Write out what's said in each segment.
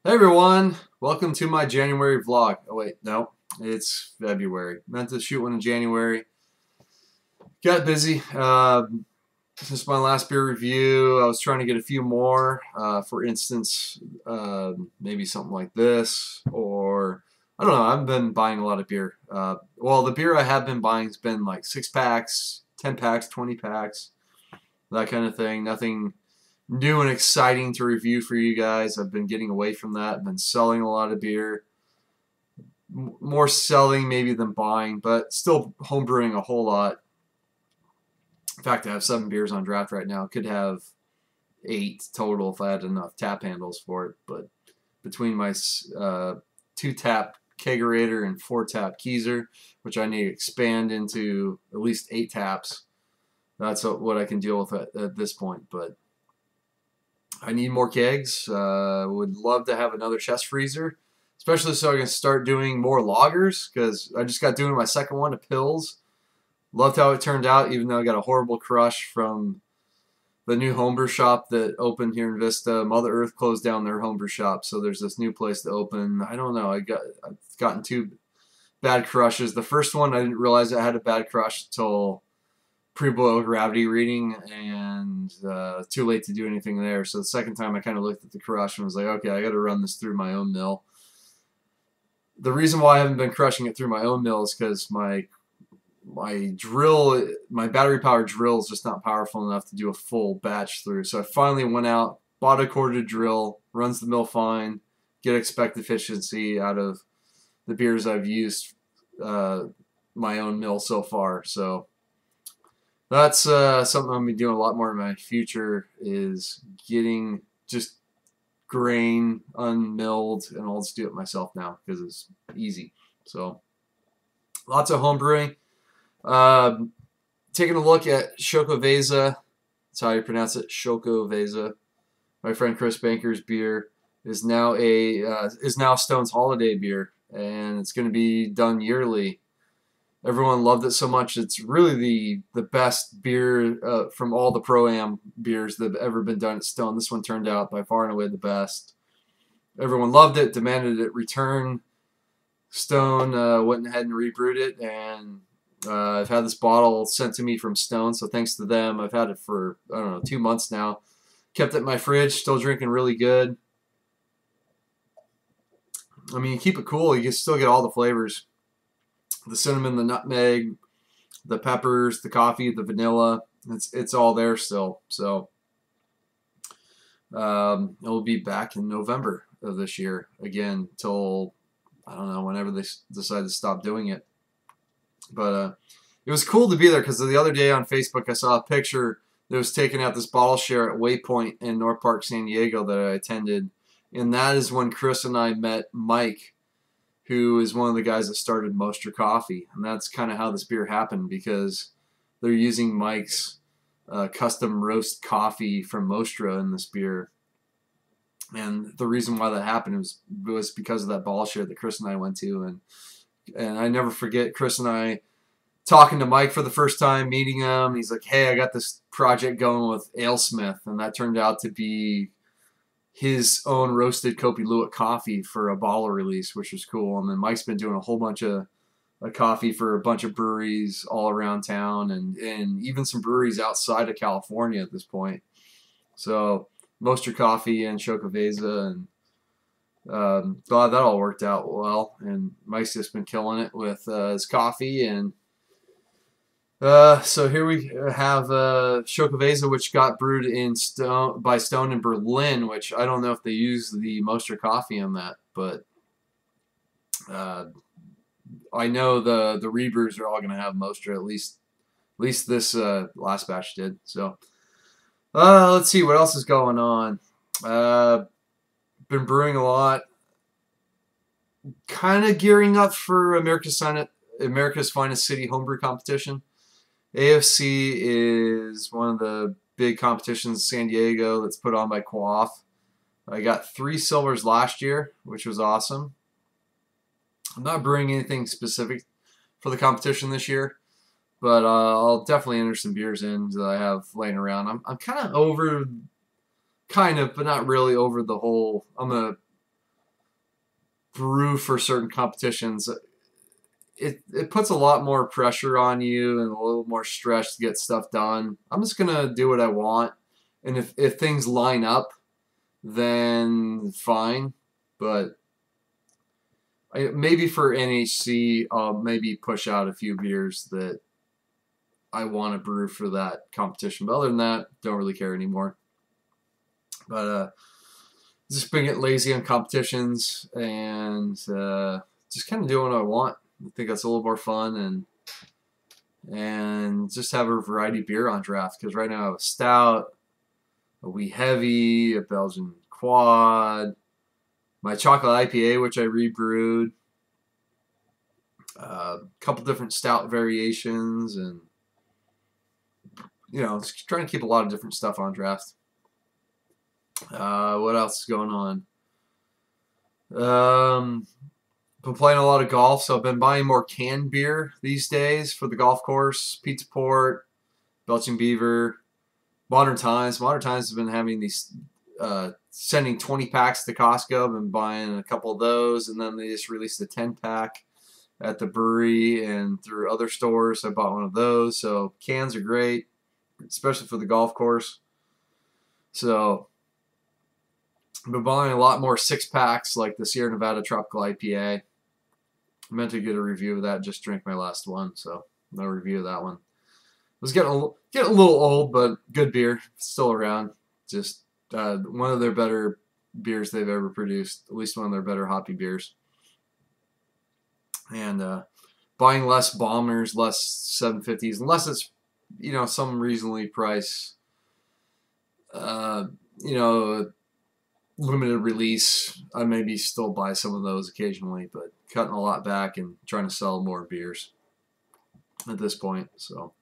Hey everyone, welcome to my January vlog. Oh wait, no, it's February. Meant to shoot one in January. Got busy. Since my last beer review, I was trying to get a few more. For instance, maybe something like this, or I don't know. I've been buying a lot of beer. Well, the beer I have been buying has been like 6 packs, 10 packs, 20 packs, that kind of thing. Nothing new and exciting to review for you guys. I've been getting away from that. I've been selling a lot of beer. More selling maybe than buying, but still homebrewing a whole lot. In fact, I have 7 beers on draft right now. Could have 8 total if I had enough tap handles for it. But between my 2-tap kegerator and 4-tap keezer, which I need to expand into at least 8 taps, that's what I can deal with at this point. But I need more kegs. Would love to have another chest freezer, especially so I can start doing more lagers, because I just got doing my second one of pills. Loved how it turned out, even though I got a horrible crush from the new homebrew shop that opened here in Vista. Mother Earth closed down their homebrew shop, so there's this new place to open. I don't know. I've gotten 2 bad crushes. The first one, I didn't realize I had a bad crush until pre-boil gravity reading, and too late to do anything there. So the second time I kind of looked at the crush and was like, okay, I got to run this through my own mill. The reason why I haven't been crushing it through my own mill is because my battery powered drill is just not powerful enough to do a full batch through. So I finally went out, bought a corded drill, runs the mill fine, get expected efficiency out of the beers I've used my own mill so far. So that's something I'm going to be doing a lot more in my future, is getting just grain unmilled, and I'll just do it myself now because it's easy. So lots of home brewing. Taking a look at Shokoveza. That's how you pronounce it, Shokoveza. My friend Chris Banker's beer is now Stone's holiday beer, and it's going to be done yearly. Everyone loved it so much. It's really the best beer from all the Pro-Am beers that have ever been done at Stone. This one turned out by far and away the best. Everyone loved it, demanded it return. Stone went ahead and rebrewed it, and I've had this bottle sent to me from Stone, so thanks to them. I've had it for, I don't know, 2 months now. Kept it in my fridge, still drinking really good. I mean, you keep it cool, you can still get all the flavors. The cinnamon, the nutmeg, the peppers, the coffee, the vanilla, it's all there still. So it will be back in November of this year again, till I don't know, whenever they decide to stop doing it. But it was cool to be there, because the other day on Facebook I saw a picture that was taken at this bottle share at Waypoint in North Park, San Diego that I attended, and that is when Chris and I met Mike, who is one of the guys that started Mostra Coffee. And that's kind of how this beer happened, because they're using Mike's custom roast coffee from Mostra in this beer. And the reason why that happened was because of that ball share that Chris and I went to. And I never forget Chris and I talking to Mike for the first time, meeting him. He's like, hey, I got this project going with AleSmith. And that turned out to be his own roasted Kopi Luwak coffee for a bottle release, which was cool. And then Mike's been doing a whole bunch of coffee for a bunch of breweries all around town, and even some breweries outside of California at this point. So Mostra Coffee and Shokoveza, and glad that all worked out well. And Mike's just been killing it with his coffee. And so here we have Shokoveza, which got brewed by Stone in Berlin, which I don't know if they use the Mostra coffee in that, but I know the rebrews are all going to have Mostra, at least this last batch did. So let's see what else is going on. Been brewing a lot, kind of gearing up for America's Finest City Homebrew Competition. AFC is one of the big competitions in San Diego that's put on by Quaff. I got 3 silvers last year, which was awesome. I'm not brewing anything specific for the competition this year, but I'll definitely enter some beers in that I have laying around. I'm kind of over, but not really over the whole, I'm going to brew for certain competitions, it puts a lot more pressure on you and a little more stress to get stuff done. I'm just gonna do what I want, and if things line up, then fine. But maybe for NHC, I'll maybe push out a few beers that I want to brew for that competition. But other than that, don't really care anymore. But just been getting lazy on competitions and just kind of doing what I want. I think that's a little more fun, and just have a variety of beer on draft, because right now I have a stout, a wee heavy, a Belgian quad, my chocolate IPA, which I rebrewed, a couple different stout variations, and just trying to keep a lot of different stuff on draft. What else is going on? Been playing a lot of golf, so I've been buying more canned beer these days for the golf course. Pizza Port, Belching Beaver, Modern Times. Modern Times has been having these, sending 20 packs to Costco. I've been buying a couple of those, and then they just released a 10-pack at the brewery and through other stores. I bought one of those. So cans are great, especially for the golf course. So I've been buying a lot more 6-packs, like the Sierra Nevada Tropical IPA. I meant to get a review of that, just drank my last one, so no review of that one. It was getting a little old, but good beer, still around. Just one of their better beers they've ever produced, at least one of their better hoppy beers. And buying less bombers, less 750s, unless it's some reasonably priced, limited release. I maybe still buy some of those occasionally, but cutting a lot back and trying to sell more beers at this point. So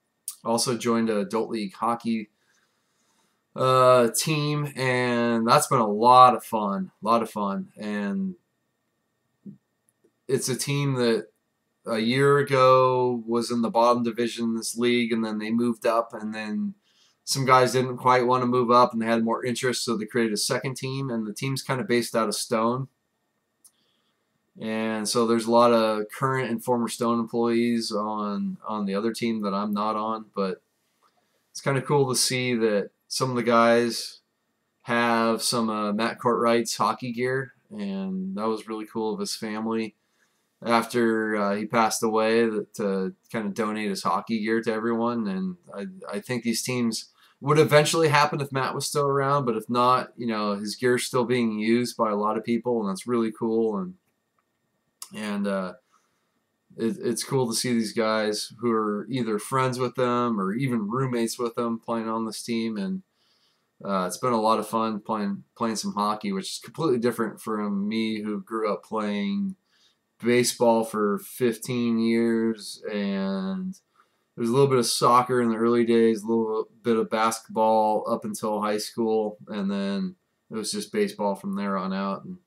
also joined a adult league hockey team, and that's been a lot of fun. And it's a team that a year ago was in the bottom division in this league, and then they moved up, and then some guys didn't quite want to move up and they had more interest, so they created a second team, and the team's kind of based out of Stone. And so there's a lot of current and former Stone employees on the other team that I'm not on, but it's kind of cool to see that some of the guys have some Matt Courtwright's hockey gear, and that was really cool of his family after he passed away to kind of donate his hockey gear to everyone. And I think these teams would eventually happen if Matt was still around, but if not, his gear's still being used by a lot of people, and that's really cool. And it's cool to see these guys who are either friends with them or even roommates with them playing on this team. And it's been a lot of fun playing some hockey, which is completely different from me, who grew up playing baseball for 15 years, and there's a little bit of soccer in the early days, a little bit of basketball up until high school, and then it was just baseball from there on out. And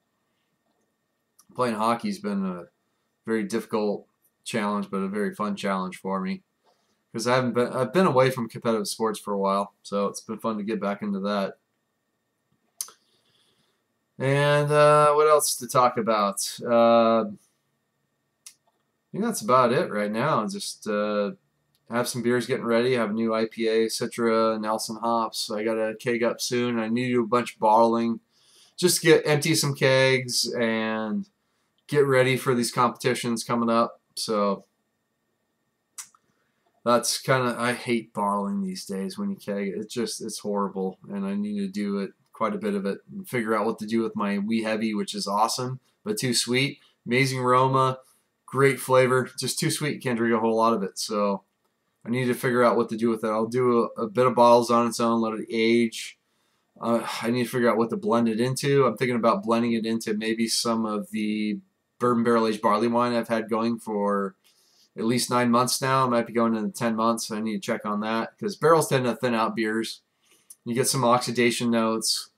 playing hockey's been a very difficult challenge, but a very fun challenge for me, because I've been away from competitive sports for a while, so it's been fun to get back into that. And what else to talk about? I think that's about it right now. Just have some beers getting ready. I have a new IPA, Citra, Nelson hops. I got a keg up soon. I need to do a bunch of bottling. Just empty some kegs and get ready for these competitions coming up. So that's kind of, I hate bottling these days when you keg. It's horrible, and I need to do it, quite a bit of it, and figure out what to do with my wee heavy, which is awesome, but too sweet. Amazing aroma, great flavor, just too sweet. You can't drink a whole lot of it. So I need to figure out what to do with it. I'll do a bit of bottles on its own, let it age. I need to figure out what to blend it into. I'm thinking about blending it into maybe some of the bourbon barrel aged barley wine I've had going for at least 9 months now. I might be going into 10 months. I need to check on that, because barrels tend to thin out beers. You get some oxidation notes.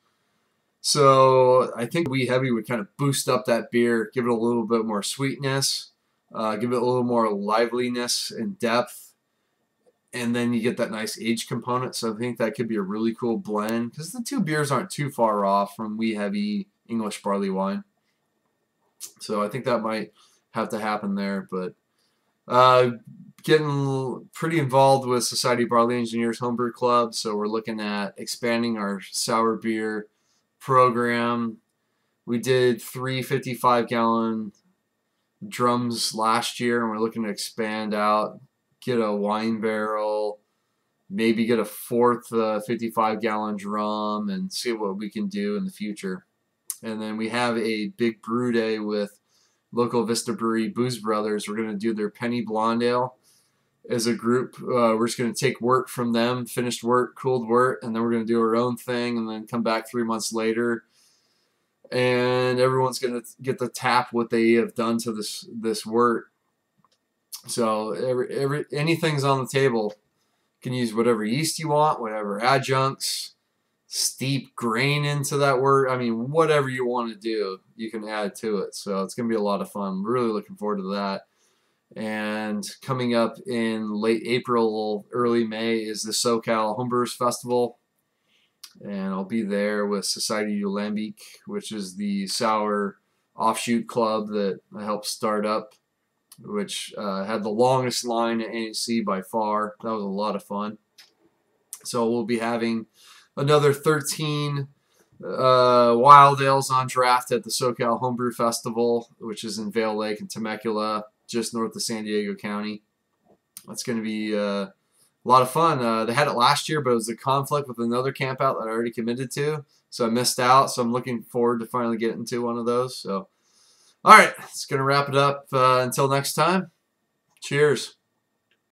So I think wee heavy would kind of boost up that beer, give it a little bit more sweetness, give it a little more liveliness and depth, and then you get that nice age component. So I think that could be a really cool blend, because the two beers aren't too far off from wee heavy English barley wine. So I think that might have to happen there. But getting pretty involved with Society of Barley Engineers Homebrew Club, so we're looking at expanding our sour beer program. We did 3 55-gallon drums last year, and we're looking to expand out, get a wine barrel, maybe get a fourth 55-gallon drum, and see what we can do in the future. And then we have a big brew day with local Vista Brewery Booze Brothers. We're going to do their Penny Blonde Ale as a group. We're just going to take wort from them, finished wort, cooled wort, and then we're going to do our own thing and then come back 3 months later. And everyone's going to get to tap what they have done to this wort. So anything's on the table. You can use whatever yeast you want, whatever adjuncts, steep grain into that wort. I mean, whatever you want to do, you can add to it. So it's going to be a lot of fun. I'm really looking forward to that. And coming up in late April, early May is the SoCal Homebrewers Festival. And I'll be there with Society du Lambic, which is the sour offshoot club that I helped start up, which had the longest line at NHC by far. That was a lot of fun. So we'll be having another 13 wild ales on draft at the SoCal Homebrew Festival, which is in Vail Lake and Temecula, just north of San Diego County. That's going to be a lot of fun. They had it last year, but it was a conflict with another camp out that I already committed to, so I missed out. So I'm looking forward to finally getting to one of those. So, all right, it's going to wrap it up. Until next time, cheers.